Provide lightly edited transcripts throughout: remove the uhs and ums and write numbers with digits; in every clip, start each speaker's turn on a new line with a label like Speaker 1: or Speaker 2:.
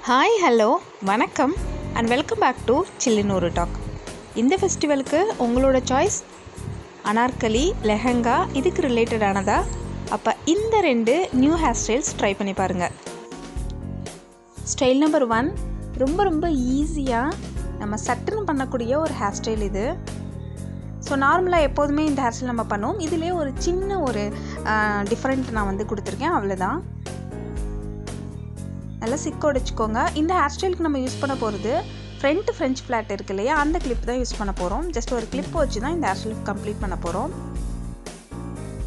Speaker 1: Hi hello வணக்கம் and welcome back to சில்லுன்னு ஒரு டாக். இந்த ஃபெஸ்டிவலுக்கு உங்களோட சாய்ஸ் அனார்கலி லெஹங்கா இதுக்கு ரிலேட்டடானதா? அப்போ இந்த 2 நியூ ஹேர் ஸ்டைல்ஸ் ட்ரை பண்ணி பாருங்கள். ஸ்டைல் நம்பர் 1 ரொம்ப ஈஸியாக நம்ம சட்டுன்னு பண்ணக்கூடிய ஒரு ஹேர் ஸ்டைல் இது. ஸோ நார்மலாக எப்போதுமே இந்த ஹேர் ஸ்டைல் நம்ம பண்ணுவோம். இதிலே ஒரு சின்ன ஒரு டிஃப்ரெண்ட் நான் கொடுத்துருக்கேன், அவ்வளோதான். நல்லா சிக்க உடைச்சிக்கோங்க. இந்த ஹேர் ஸ்டைலுக்கு நம்ம யூஸ் பண்ண போகிறது ஃப்ரண்ட் ஃப்ரெஞ்ச் ஃப்ளாட் இருக்கு இல்லையா, அந்த கிளிப் தான் யூஸ் பண்ண போகிறோம். ஜஸ்ட் ஒரு கிளிப் வச்சு தான் இந்த ஹேர் ஸ்டைல் கம்ப்ளீட் பண்ண போகிறோம்.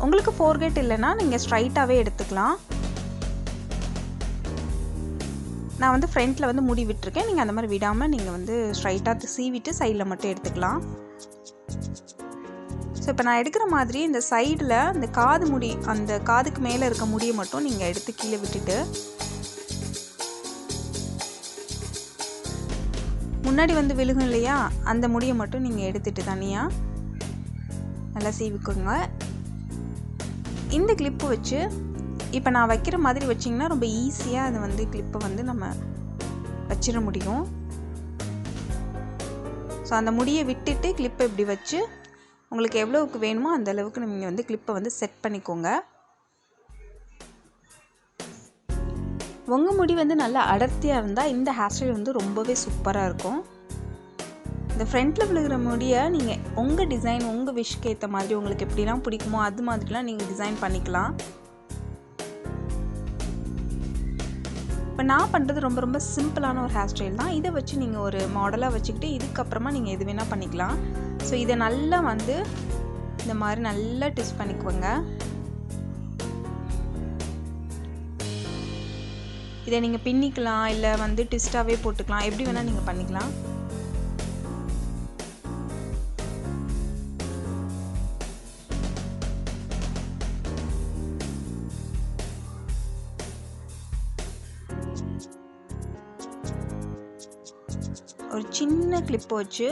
Speaker 1: உங்களுக்கு ஃபோர்கேட் இல்லைன்னா நீங்கள் ஸ்ட்ரைட்டாகவே எடுத்துக்கலாம். நான் ஃப்ரண்ட்டில் முடி விட்டுருக்கேன். நீங்கள் அந்த மாதிரி விடாமல் நீங்கள் ஸ்ட்ரைட்டாக சீவிட்டு சைடில் மட்டும் எடுத்துக்கலாம். ஸோ இப்போ நான் எடுக்கிற மாதிரி இந்த சைடில் இந்த காது முடி, அந்த காதுக்கு மேலே இருக்க முடியை மட்டும் நீங்கள் எடுத்து கீழே விட்டுட்டு முன்னாடி விழுகும் இல்லையா, அந்த முடியை மட்டும் நீங்கள் எடுத்துகிட்டு தனியாக நல்லா சீவிக்கோங்க. இந்த கிளிப்பு வச்சு இப்போ நான் வைக்கிற மாதிரி வச்சிங்கன்னா ரொம்ப ஈஸியாக அது கிளிப்பை நம்ம வச்சிட முடியும். ஸோ அந்த முடியை விட்டுட்டு கிளிப்பை இப்படி வச்சு உங்களுக்கு எவ்வளோவுக்கு வேணுமோ அந்த அளவுக்கு நீங்கள் கிளிப்பை செட் பண்ணிக்கோங்க. உங்கள் முடி நல்லா அடர்த்தியாக இருந்தால் இந்த ஹேர் ஸ்டைல் ரொம்பவே சூப்பராக இருக்கும். இந்த ஃப்ரண்ட்டில் விழுகிற முடியை நீங்கள் உங்கள் டிசைன், உங்கள் விஷக்கு ஏற்ற மாதிரி உங்களுக்கு எப்படிலாம் பிடிக்குமோ அது மாதிரிலாம் நீங்கள் டிசைன் பண்ணிக்கலாம். இப்போ நான் பண்ணுறது ரொம்ப சிம்பிளான ஒரு ஹேர் ஸ்டைல் தான். இதை வச்சு நீங்கள் ஒரு மாடலாக வச்சுக்கிட்டு இதுக்கப்புறமா நீங்கள் எது வேணால் பண்ணிக்கலாம். ஸோ இதை நல்லா இந்த மாதிரி நல்லா ட்விஸ்ட் பண்ணிக்கோங்க. இதை நீங்கள் பின்னிக்கலாம், இல்லை ட்விஸ்டாகவே போட்டுக்கலாம், எப்படி வேணால் நீங்கள் பண்ணிக்கலாம். ஒரு சின்ன கிளிப் வச்சு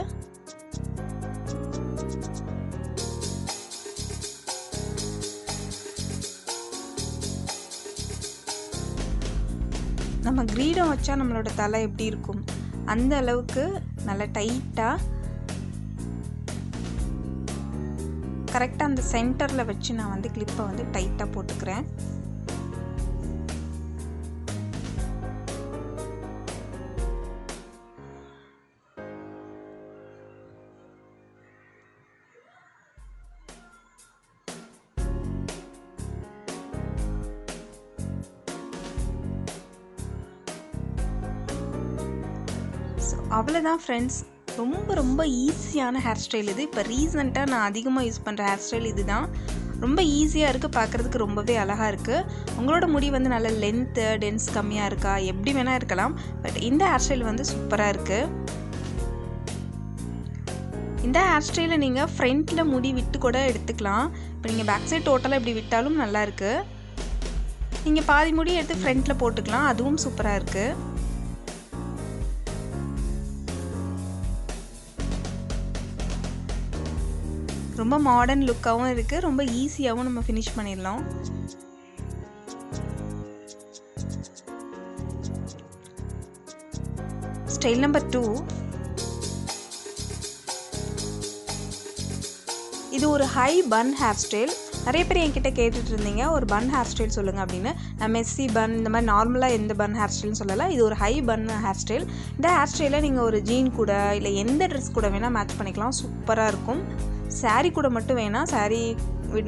Speaker 1: நம்ம கிரீடம் வச்சா நம்மளோட தலை எப்படி இருக்கும் அந்த அளவுக்கு நல்லா டைட்டாக கரெக்டாக அந்த சென்டரில் வச்சு நான் கிளிப்பை டைட்டாக போட்டுக்கிறேன். அவ்வளோதான் ஃப்ரெண்ட்ஸ், ரொம்ப ஈஸியான ஹேர் ஸ்டைல் இது. இப்போ ரீசெண்டாக நான் அதிகமாக யூஸ் பண்ணுற ஹேர் ஸ்டைல் இது தான். ரொம்ப ஈஸியாக இருக்குது, பார்க்குறதுக்கு ரொம்பவே அழகாக இருக்குது. உங்களோட முடி நல்ல லென்த்து டென்ஸ் கம்மியாக இருக்கா, எப்படி வேணால் இருக்கலாம். பட் இந்த ஹேர் ஸ்டைல் சூப்பராக இருக்குது. இந்த ஹேர் ஸ்டைலை நீங்கள் ஃப்ரண்ட்டில் முடி விட்டு கூட எடுத்துக்கலாம். இப்போ நீங்கள் பேக் சைட் டோட்டலாக இப்படி விட்டாலும் நல்லாயிருக்கு. நீங்கள் பாதி முடி எடுத்து ஃப்ரண்ட்டில் போட்டுக்கலாம், அதுவும் சூப்பராக இருக்குது. ரொம்ப மாடர்ன் லுக்காகவும் இருக்குது, ரொம்ப ஈஸியாகவும் நம்ம ஃபினிஷ் பண்ணிடலாம். ஸ்டைல் நம்பர் 2, இது ஒரு ஹை பன் ஹேர் ஸ்டைல். நிறைய பேர் என்கிட்ட கேட்டுட்டு இருந்தீங்க ஒரு பன் ஹேர் ஸ்டைல் சொல்லுங்கள் அப்படின்னு. நான் மெஸ்ஸி பன் இந்த மாதிரி நார்மலாக எந்த பன் ஹேர் ஸ்டைல்னு சொல்லலை. இது ஒரு ஹை பன் ஹேர் ஸ்டைல். இந்த ஹேர் ஸ்டைலில் நீங்கள் ஒரு ஜீன் கூட இல்லை எந்த ட்ரெஸ் கூட வேணால் மேட்ச் பண்ணிக்கலாம், சூப்பராக இருக்கும். சாரீ கூட மட்டும் வேணாம், சாரீ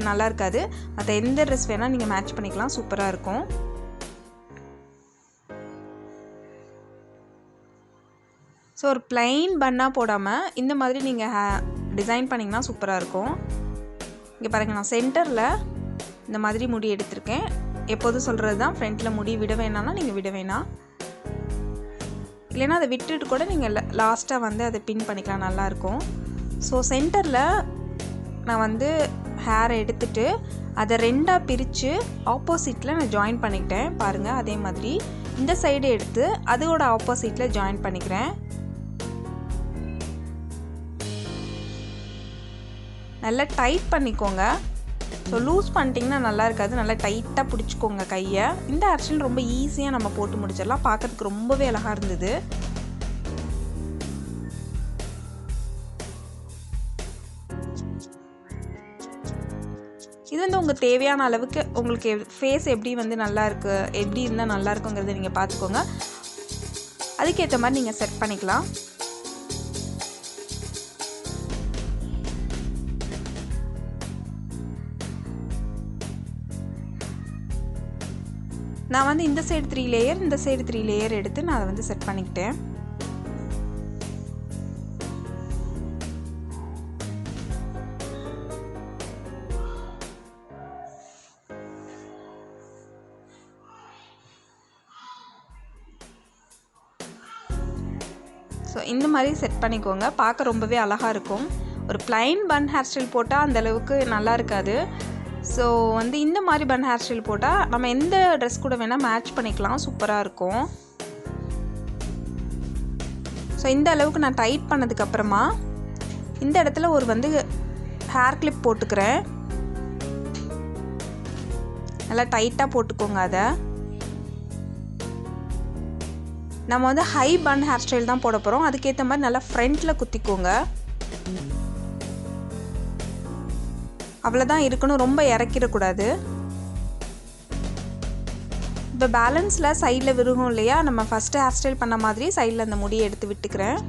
Speaker 1: நல்லா இருக்காது, மற்ற எந்த ட்ரெஸ் வேணால் நீங்கள் மேட்ச் பண்ணிக்கலாம், சூப்பராக இருக்கும். ஸோ ஒரு பிளைன் பன்னாக போடாமல் இந்த மாதிரி நீங்கள் டிசைன் பண்ணிங்கன்னா சூப்பராக இருக்கும். இங்கே பாருங்கள், நான் சென்டரில் இந்த மாதிரி முடி எடுத்திருக்கேன். எப்போதும் சொல்கிறது தான், ஃப்ரண்ட்டில் முடி விட வேணாம்னா நீங்கள் விட வேணாம், இல்லைன்னா அதை விட்டுட்டு கூட நீங்கள் லாஸ்ட்டாக அதை பின் பண்ணிக்கலாம், நல்லாயிருக்கும். ஸோ சென்டரில் நான் ஹேரை எடுத்துகிட்டு அதை 2ஆக பிரித்து ஆப்போசிட்டில் நான் ஜாயின் பண்ணிக்கிட்டேன். பாருங்கள், அதே மாதிரி இந்த சைடு எடுத்து அதோட ஆப்போசிட்டில் ஜாயின் பண்ணிக்கிறேன். நல்லா டைட் பண்ணிக்கோங்க. ஸோ லூஸ் பண்ணிட்டிங்கன்னா நல்லா இருக்காது, நல்லா டைட்டாக பிடிச்சிக்கோங்க கையை. இந்த ஹேர் ஸ்டைல் ரொம்ப ஈஸியாக நம்ம போட்டு முடிச்சிடலாம், பார்க்கறதுக்கு ரொம்பவே அழகாக இருந்தது. இது வந்து உங்கள் தேவையான அளவுக்கு உங்களுக்கு ஃபேஸ் எப்படி வந்து நல்லா இருக்குது, எப்படி இருந்தால் நல்லா இருக்குங்கிறத நீங்கள் பார்த்துக்கோங்க. அதுக்கேற்ற மாதிரி நீங்கள் செட் பண்ணிக்கலாம். நான் வந்து இந்த சைடு 3 லேயர், இந்த சைடு 3 லேயர் எடுத்து நான் அதை வந்து செட் பண்ணிக்கிட்டேன். ஸோ இந்த மாதிரி செட் பண்ணிக்கோங்க, பார்க்க ரொம்பவே அழகாக இருக்கும். ஒரு பிளைன் பன் ஹேர் ஸ்டைல் போட்டால் அந்தளவுக்கு நல்லா இருக்காது. ஸோ வந்து இந்த மாதிரி பன் ஹேர் ஸ்டைல் போட்டால் நம்ம எந்த ட்ரெஸ் கூட வேணால் மேட்ச் பண்ணிக்கலாம், சூப்பராக இருக்கும். ஸோ இந்த அளவுக்கு நான் டைட் பண்ணதுக்கப்புறமா இந்த இடத்துல ஒரு வந்து ஹேர் கிளிப் போட்டுக்கிறேன். நல்லா டைட்டாக போட்டுக்கோங்க. அதை நம்ம வந்து ஹை பன் ஹேர் ஸ்டைல் தான் போட போகிறோம், அதுக்கேற்ற மாதிரி நல்லா ஃப்ரண்ட்டில் குத்திக்கோங்க. அவ்வளோதான் இருக்கணும், ரொம்ப இறக்கிடக்கூடாது. இப்போ பேலன்ஸில் சைடில் விருகும் இல்லையா, நம்ம ஃபஸ்ட்டு ஹேர் ஸ்டைல் பண்ண மாதிரி சைடில் அந்த முடியை எடுத்து விட்டுக்கிறேன்.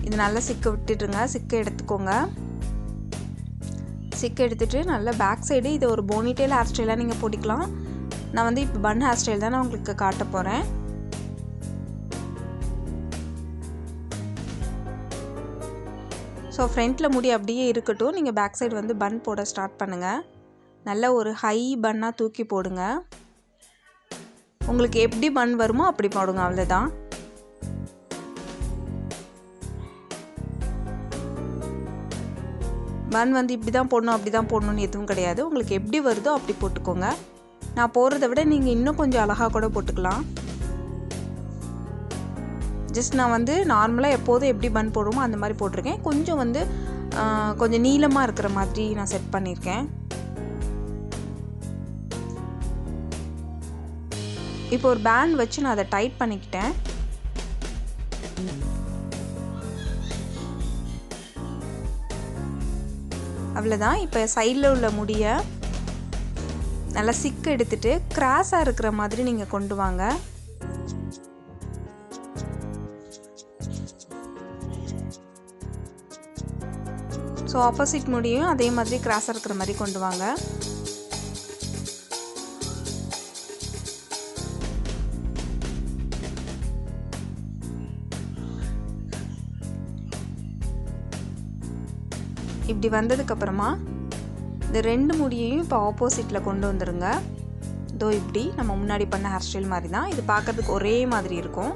Speaker 1: இது நல்லா சிக்க விட்டுடுங்க, சிக்க எடுத்துக்கோங்க. சிக்க எடுத்துகிட்டு நல்லா பேக் சைடு இது ஒரு போனிடெயில் ஹேர் ஸ்டைலாக நீங்கள் போட்டிக்கலாம். நான் வந்து இப்போ பன் ஹேர் ஸ்டைல் தான் நான் உங்களுக்கு காட்ட போகிறேன். ஸோ ஃப்ரண்ட்டில் முடி அப்படியே இருக்கட்டும், நீங்கள் பேக் சைடு வந்து பன் போட ஸ்டார்ட் பண்ணுங்கள். நல்ல ஒரு ஹை பன்னாக தூக்கி போடுங்க. உங்களுக்கு எப்படி பன் வருமோ அப்படி போடுங்க, அவ்வளோதான். பன் வந்து இப்படி தான் போடணும் அப்படி தான் போடணும்னு எதுவும் கிடையாது, உங்களுக்கு எப்படி வருதோ அப்படி போட்டுக்கோங்க. நான் போடுறத விட நீங்கள் இன்னும் கொஞ்சம் அழகாக கூட போட்டுக்கலாம். ஜஸ்ட் நான் வந்து நார்மலாக எப்போதும் எப்படி பன் போடுவோமோ அந்த மாதிரி போட்டிருக்கேன். கொஞ்சம் வந்து கொஞ்சம் நீளமாக இருக்கிற மாதிரி நான் செட் பண்ணியிருக்கேன். இப்போ ஒரு பேண்ட் வச்சு நான் அதை டைட் பண்ணிக்கிட்டேன். அவ்வளோதான். இப்போ சைடில் உள்ள முடியை நல்லா சிக்க எடுத்துகிட்டு கிராஸாக இருக்கிற மாதிரி நீங்கள் கொண்டு வாங்க. ஸோ ஆப்போசிட் முடியும் அதே மாதிரி கிராஸாக இருக்கிற மாதிரி கொண்டு வாங்க. இப்படி வந்ததுக்கப்புறமா இந்த 2 முடியையும் இப்போ ஆப்போசிட்டில் கொண்டு வந்துடுங்க. இதோ இப்படி நம்ம முன்னாடி பண்ண ஹேர் ஸ்டைல் மாதிரி தான், இது பார்க்குறதுக்கு ஒரே மாதிரி இருக்கும்.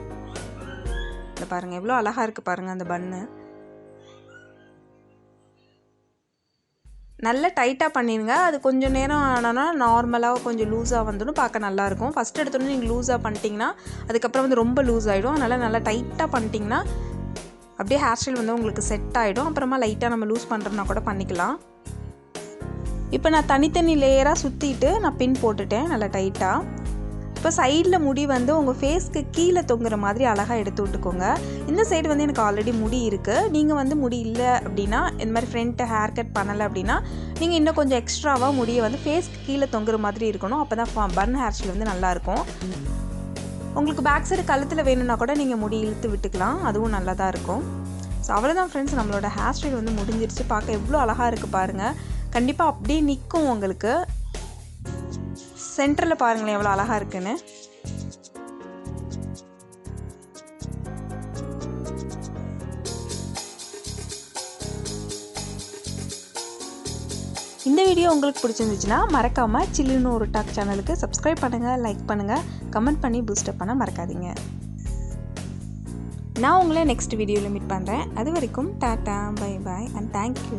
Speaker 1: இதை பாருங்கள் எவ்வளோ அழகாக இருக்குது பாருங்கள் அந்த பன்னு. நல்லா டைட்டாக பண்ணிடுங்க. அது கொஞ்சம் நேரம் ஆனோன்னா நார்மலாக கொஞ்சம் லூஸாக வந்துடும், பார்க்க நல்லாயிருக்கும். ஃபஸ்ட் எடுத்தோன்னே நீங்கள் லூஸாக பண்ணிட்டீங்கன்னா அதுக்கப்புறம் வந்து ரொம்ப லூஸ் ஆகிடும். அதனால் நல்லா டைட்டாக பண்ணிட்டீங்கன்னா அப்படியே ஹேர் ஸ்டைல் வந்து உங்களுக்கு செட் ஆகிடும். அப்புறமா லைட்டாக நம்ம லூஸ் பண்ணுறோன்னா கூட பண்ணிக்கலாம். இப்போ நான் தனித்தனி லேயராக சுற்றிட்டு நான் பின் போட்டுட்டேன் நல்லா டைட்டாக. இப்போ சைடில் முடி வந்து உங்கள் ஃபேஸ்க்கு கீழே தொங்குற மாதிரி அழகாக எடுத்து விட்டுக்கோங்க. இந்த சைடு வந்து எனக்கு ஆல்ரெடி முடி இருக்குது. நீங்கள் வந்து முடி இல்லை அப்படின்னா, இந்த மாதிரி ஃப்ரண்ட்டு ஹேர் கட் பண்ணலை அப்படின்னா நீங்கள் இன்னும் கொஞ்சம் எக்ஸ்ட்ராவாக முடியை வந்து ஃபேஸ்க்கு கீழே தொங்குற மாதிரி இருக்கணும். அப்போ தான் பன் ஹேர் ஸ்டைல் வந்து நல்லாயிருக்கும். உங்களுக்கு பேக் சைடு கழுத்தில் வேணும்னா கூட நீங்கள் முடி இழுத்து விட்டுக்கலாம், அதுவும் நல்லா தான் இருக்கும். ஸோ அவ்வளோதான் ஃப்ரெண்ட்ஸ், நம்மளோட ஹேர் ஸ்டைல் வந்து முடிஞ்சிருச்சு. பார்க்க எவ்வளோ அழகாக இருக்குது பாருங்கள். கண்டிப்பாக அப்படியே நிற்கும் உங்களுக்கு. சென்டரில் பாருங்களேன் எவ்வளோ அழகாக இருக்குன்னு. இந்த வீடியோ உங்களுக்கு பிடிச்சிருந்துச்சுன்னா மறக்காமல் சில்லுன்னு ஒரு டாக் சேனலுக்கு சப்ஸ்கிரைப் பண்ணுங்கள், லைக் பண்ணுங்கள், கமெண்ட் பண்ணி பூஸ்டப் பண்ண மறக்காதீங்க. நான் உங்களை நெக்ஸ்ட் வீடியோவில் மீட் பண்ணுறேன். அது வரைக்கும் tata, bye bye and thank you.